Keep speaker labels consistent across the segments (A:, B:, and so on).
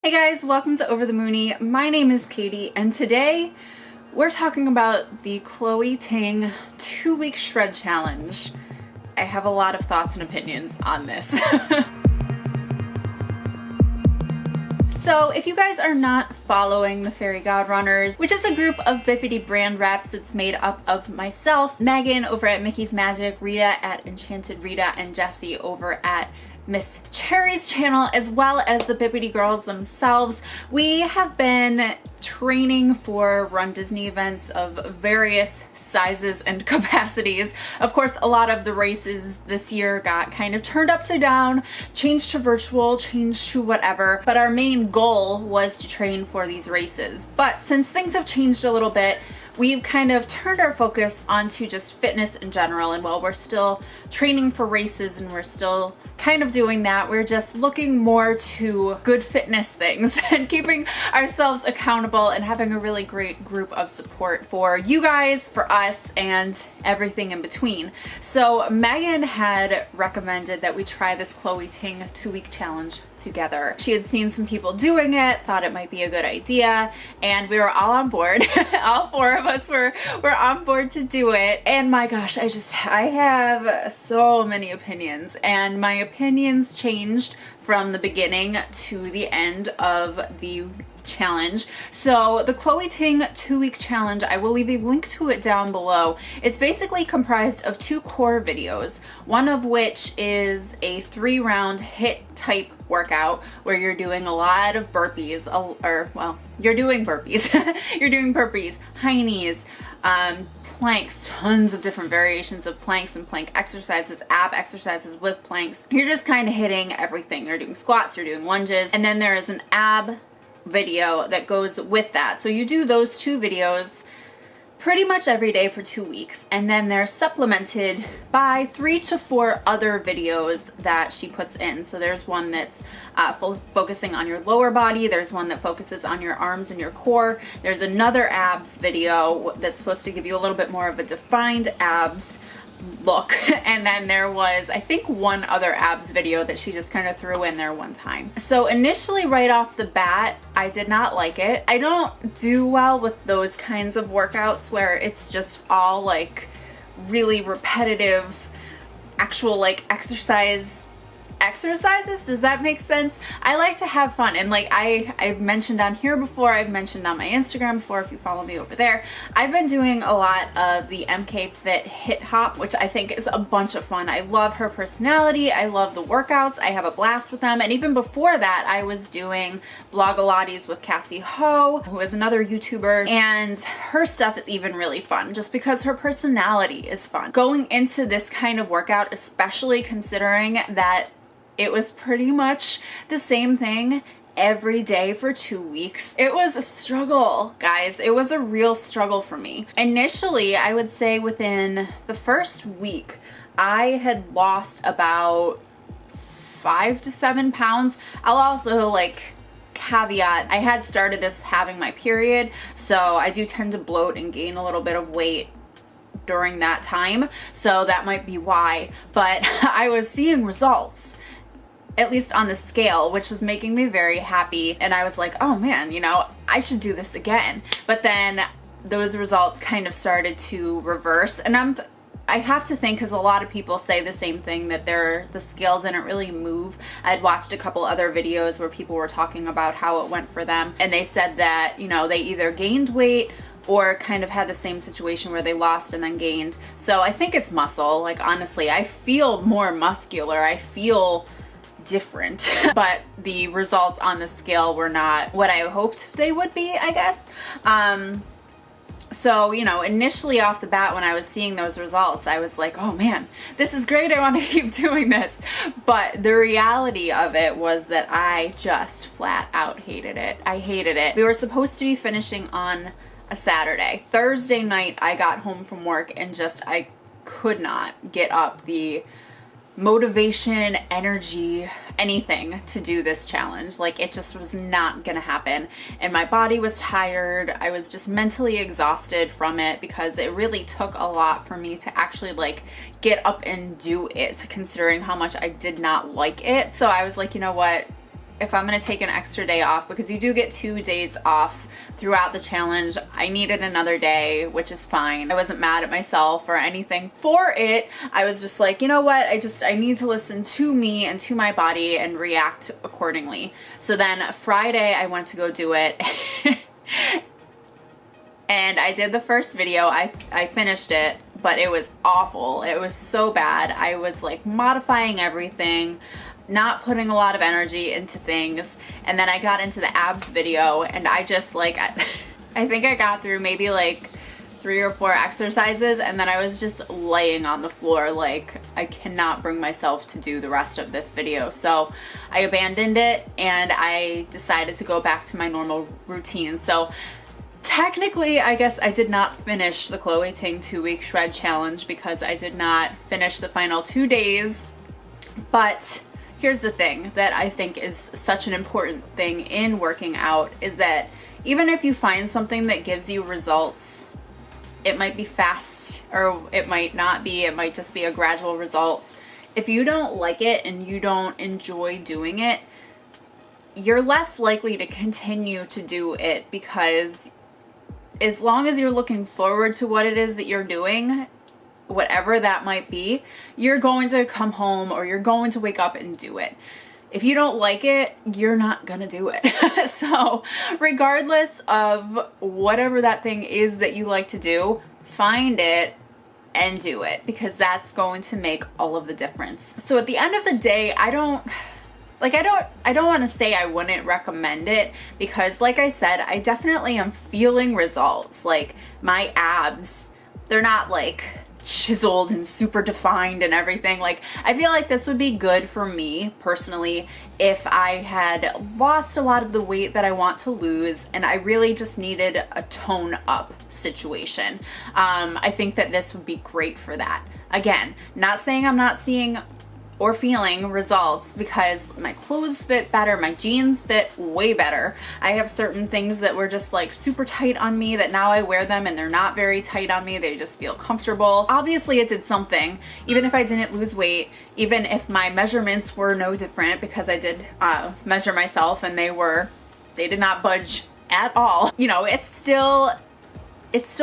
A: Hey guys, welcome to Over the Moony. My name is Katie, and today we're talking about the Ting 2-week shred challenge. I have a lot of thoughts and opinions on this. So if you guys are not following the Fairy Godrunners, which is a group of Bibbidi brand reps, it's made up of myself, Megan over at Mickey's Magic, Rita at Enchanted Rita, and Jessie over at Miss Cherry's channel, as well as the Bibbidi girls themselves. We have been training for Run Disney events of various sizes and capacities. Of course, a lot of the races this year got kind of turned upside down, changed to virtual, changed to whatever, but our main goal was to train for these races. But since things have changed a little bit, we've kind of turned our focus onto just fitness in general, and while we're still training for races and we're still kind of doing that, we're just looking more to good fitness things and keeping ourselves accountable and having a really great group of support for you guys, for us, and everything in between. So Megan had recommended that we try this Ting 2-week challenge together. She had seen some people doing it, thought it might be a good idea, and we were all on board. All four of us were on board to do it. And my gosh, I have so many opinions, and my opinions changed from the beginning to the end of the challenge. So the Ting 2-week challenge, I will leave a link to it down below. It's basically comprised of 2 core videos, one of which is a 3-round HIIT type workout where you're doing a lot of burpees, you're doing burpees. You're doing burpees, high knees, planks, tons of different variations of planks and plank exercises, ab exercises with planks. You're just kind of hitting everything. You're doing squats, you're doing lunges, and then there is an ab video that goes with that. So you do those 2 videos pretty much every day for 2 weeks, and then they're supplemented by 3 to 4 other videos that she puts in. So there's one that's focusing on your lower body, there's one that focuses on your arms and your core, there's another abs video that's supposed to give you a little bit more of a defined abs look, and then there was, I think, one other abs video that she just kind of threw in there one time. So initially, right off the bat, I did not like it. I don't do well with those kinds of workouts where it's just all like really repetitive, actual like exercises. Does that make sense? I like to have fun, and like I've mentioned on here before, I've mentioned on my Instagram before, if you follow me over there, I've been doing a lot of the MK Fit Hit Hop, which I think is a bunch of fun. I love her personality, I love the workouts, I have a blast with them. And even before that, I was doing Blogilates with Cassie Ho, who is another YouTuber, and her stuff is even really fun just because her personality is fun. Going into this kind of workout, especially considering that it was pretty much the same thing every day for 2 weeks. It was a struggle, guys. It was a real struggle for me. Initially, I would say within the first week, I had lost about 5 to 7 pounds. I'll also like caveat, I had started this having my period, so I do tend to bloat and gain a little bit of weight during that time, so that might be why. But I was seeing results, at least on the scale, which was making me very happy. And I was like, oh man, you know, I should do this again. But then those results kind of started to reverse. And I have to think, because a lot of people say the same thing, that the scale didn't really move. I'd watched a couple other videos where people were talking about how it went for them, and they said that, you know, they either gained weight or kind of had the same situation where they lost and then gained. So I think it's muscle. Like, honestly, I feel more muscular. I feel different, but the results on the scale were not what I hoped they would be, I guess. So, you know, initially off the bat, when I was seeing those results, I was like, oh man, this is great, I want to keep doing this. But the reality of it was that I just flat out hated it. I hated it. We were supposed to be finishing on a Saturday. Thursday night, I got home from work and I could not get up the motivation, energy, anything to do this challenge. Like, it just was not gonna happen, and my body was tired. I was just mentally exhausted from it because it really took a lot for me to actually like get up and do it, considering how much I did not like it. So I was like, you know what, if I'm gonna take an extra day off, because you do get 2 days off throughout the challenge. I needed another day, which is fine. I wasn't mad at myself or anything for it. I was just like, you know what? I need to listen to me and to my body and react accordingly. So then Friday I went to go do it. And I did the first video. I finished it, but it was awful. It was so bad. I was like modifying everything, not putting a lot of energy into things. And then I got into the abs video, and I just like, I think I got through maybe like 3 or 4 exercises, and then I was just laying on the floor like I cannot bring myself to do the rest of this video. So I abandoned it, and I decided to go back to my normal routine. So technically, I guess I did not finish the Chloe Ting 2-week shred challenge because I did not finish the final 2 days. But here's the thing that I think is such an important thing in working out, is that even if you find something that gives you results, it might be fast or it might not be, it might just be a gradual results. If you don't like it and you don't enjoy doing it, you're less likely to continue to do it, because as long as you're looking forward to what it is that you're doing, whatever that might be, you're going to come home or you're going to wake up and do it. If you don't like it, you're not gonna do it. So regardless of whatever that thing is that you like to do, find it and do it, because that's going to make all of the difference. So at the end of the day, I don't want to say I wouldn't recommend it, because like I said, I definitely am feeling results. Like my abs, they're not like chiseled and super defined and everything. Like I feel like this would be good for me personally if I had lost a lot of the weight that I want to lose and I really just needed a tone up situation. I think that this would be great for that. Again, not saying I'm not seeing or feeling results, because my clothes fit better, my jeans fit way better. I have certain things that were just like super tight on me that now I wear them and they're not very tight on me, they just feel comfortable. Obviously it did something, even if I didn't lose weight, even if my measurements were no different, because I did measure myself and they did not budge at all. You know, it still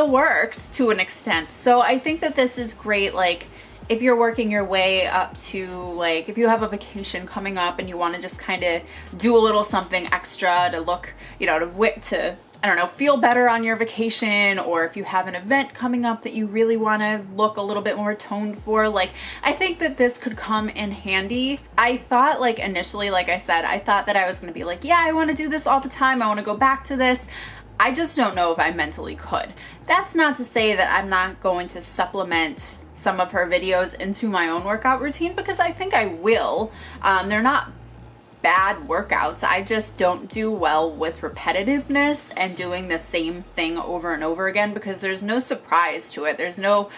A: worked to an extent. So I think that this is great. Like, if you're working your way up to, like, if you have a vacation coming up and you want to just kind of do a little something extra to look, you know, to I don't know, feel better on your vacation, or if you have an event coming up that you really want to look a little bit more toned for, like, I think that this could come in handy. I thought, like, initially, like I said, I thought that I was going to be like, yeah, I want to do this all the time, I want to go back to this. I just don't know if I mentally could. That's not to say that I'm not going to supplement some of her videos into my own workout routine, because I think I will. They're not bad workouts. I just don't do well with repetitiveness and doing the same thing over and over again, because there's no surprise to it. There's no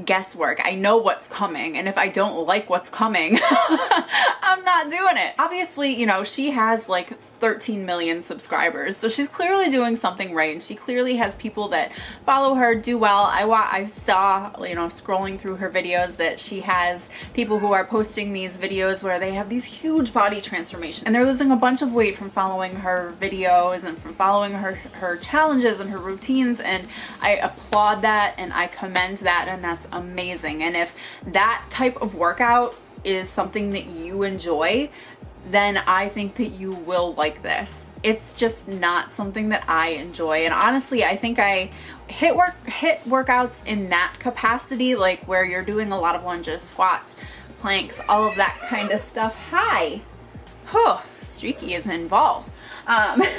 A: guesswork. I know what's coming, and if I don't like what's coming, I'm not doing it. Obviously, you know, she has like 13 million subscribers, so she's clearly doing something right, and she clearly has people that follow her, do well. I saw, you know, scrolling through her videos, that she has people who are posting these videos where they have these huge body transformations, and they're losing a bunch of weight from following her videos and from following her challenges and her routines, and I applaud that and I commend that, and that's amazing. And if that type of workout is something that you enjoy, then I think that you will like this. It's just not something that I enjoy, and honestly I think I hit workouts in that capacity, like where you're doing a lot of lunges, squats, planks, all of that kind of stuff. Hi. Oh, Streaky is involved.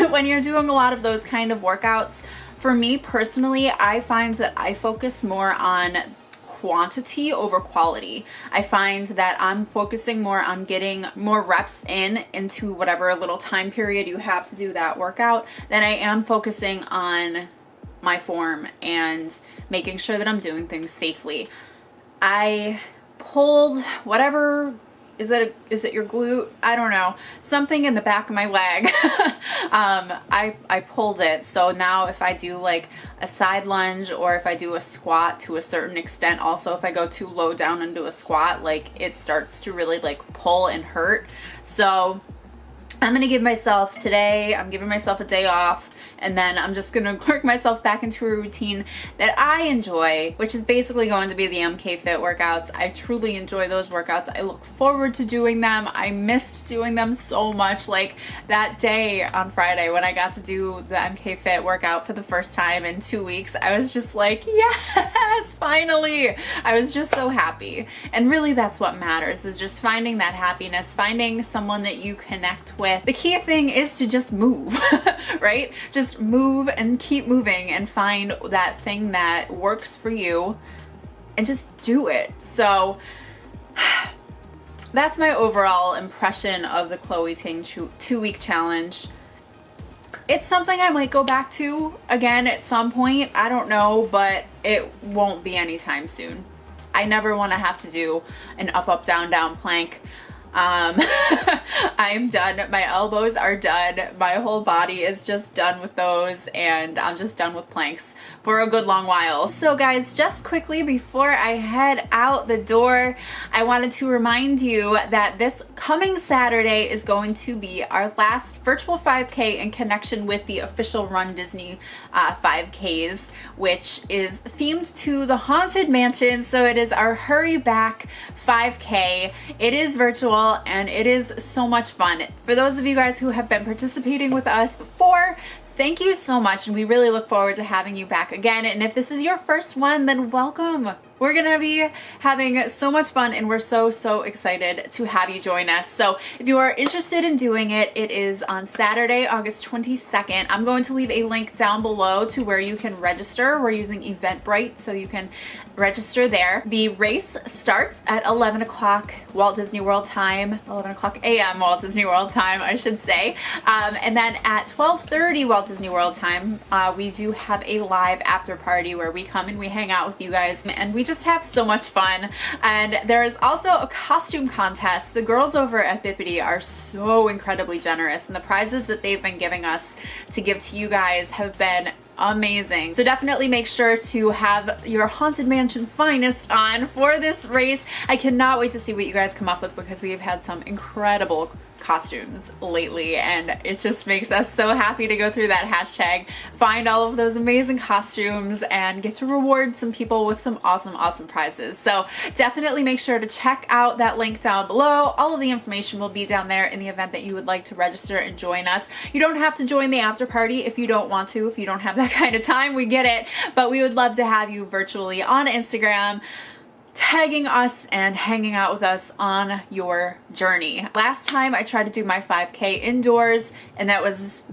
A: When you're doing a lot of those kind of workouts, for me personally, I find that I focus more on quantity over quality. I find that I'm focusing more on getting more reps into whatever little time period you have to do that workout than I am focusing on my form and making sure that I'm doing things safely. I pulled whatever, is it your glute? I don't know. Something in the back of my leg. I pulled it. So now if I do like a side lunge, or if I do a squat to a certain extent, also if I go too low down into a squat, like it starts to really like pull and hurt. So I'm gonna give myself today, I'm giving myself a day off, and then I'm just gonna work myself back into a routine that I enjoy, which is basically going to be the MK Fit workouts. I truly enjoy those workouts. I look forward to doing them. I missed doing them so much. Like that day on Friday when I got to do the MK Fit workout for the first time in 2 weeks, I was just like, yes, finally. I was just so happy. And really that's what matters, is just finding that happiness, finding someone that you connect with. The key thing is to just move, right? Just move and keep moving and find that thing that works for you and just do it. So that's my overall impression of the Chloe Ting 2-week challenge. It's something I might go back to again at some point. I don't know, but it won't be anytime soon. I never want to have to do an up, up, down, down plank. I'm done. My elbows are done. My whole body is just done with those, and I'm just done with planks for a good long while. So guys, just quickly before I head out the door, I wanted to remind you that this coming Saturday is going to be our last virtual 5K in connection with the official Run Disney 5Ks, which is themed to the Haunted Mansion. So it is our hurry back 5K. It is virtual and it is so much fun. For those of you guys who have been participating with us before, thank you so much, and we really look forward to having you back again. And if this is your first one, then welcome. We're gonna be having so much fun, and we're so excited to have you join us. So if you are interested in doing it, it is on Saturday, August 22nd. I'm going to leave a link down below to where you can register. We're using Eventbrite, so you can register there. The race starts at 11 o'clock Walt Disney World time, 11 o'clock a.m. Walt Disney World time, I should say. And then at 12:30 Walt Disney World time, we do have a live after party where we come and we hang out with you guys, and we just have so much fun. And there is also a costume contest. The girls over at Bibbidi are so incredibly generous, and the prizes that they've been giving us to give to you guys have been amazing. So definitely make sure to have your Haunted Mansion finest on for this race. I cannot wait to see what you guys come up with, because we've had some incredible costumes lately, and it just makes us so happy to go through that hashtag, find all of those amazing costumes, and get to reward some people with some awesome prizes. So definitely make sure to check out that link down below. All of the information will be down there in the event that you would like to register and join us. You don't have to join the after party if you don't want to, if you don't have that kind of time, we get it, but we would love to have you virtually on Instagram, tagging us and hanging out with us on your journey. Last time I tried to do my 5K indoors, and that was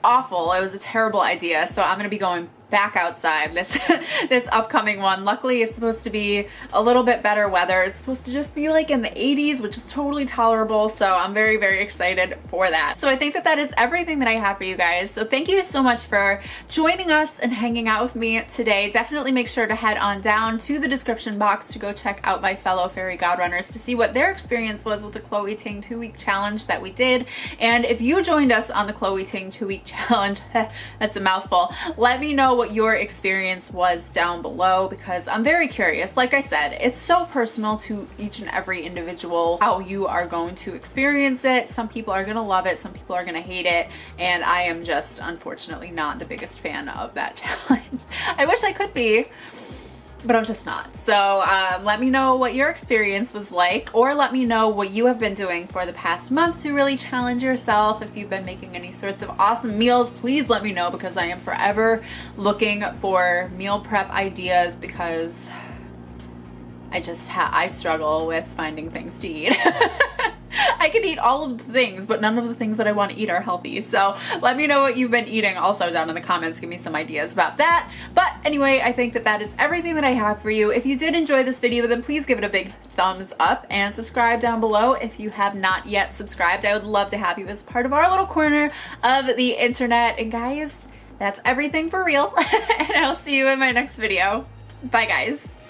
A: awful. It was a terrible idea. So I'm gonna be going back outside this upcoming one. Luckily it's supposed to be a little bit better weather. It's supposed to just be like in the 80s, which is totally tolerable. So I'm very excited for that. So I think that that is everything that I have for you guys. So thank you so much for joining us and hanging out with me today. Definitely make sure to head on down to the description box to go check out my fellow fairy godrunners to see what their experience was with the Chloe Ting 2-week challenge that we did. And if you joined us on the Chloe Ting 2-week challenge, that's a mouthful, let me know what your experience was down below, because I'm very curious. Like I said, it's so personal to each and every individual how you are going to experience it. Some people are gonna love it, some people are gonna hate it, and I am just unfortunately not the biggest fan of that challenge. I wish I could be, but I'm just not. So let me know what your experience was like, or let me know what you have been doing for the past month to really challenge yourself. If you've been making any sorts of awesome meals, please let me know, because I am forever looking for meal prep ideas, because I struggle with finding things to eat. I can eat all of the things, but none of the things that I want to eat are healthy. So let me know what you've been eating also down in the comments. Give me some ideas about that. But anyway, I think that that is everything that I have for you. If you did enjoy this video, then please give it a big thumbs up and subscribe down below if you have not yet subscribed. I would love to have you as part of our little corner of the internet. And guys, that's everything for real. And I'll see you in my next video. Bye guys.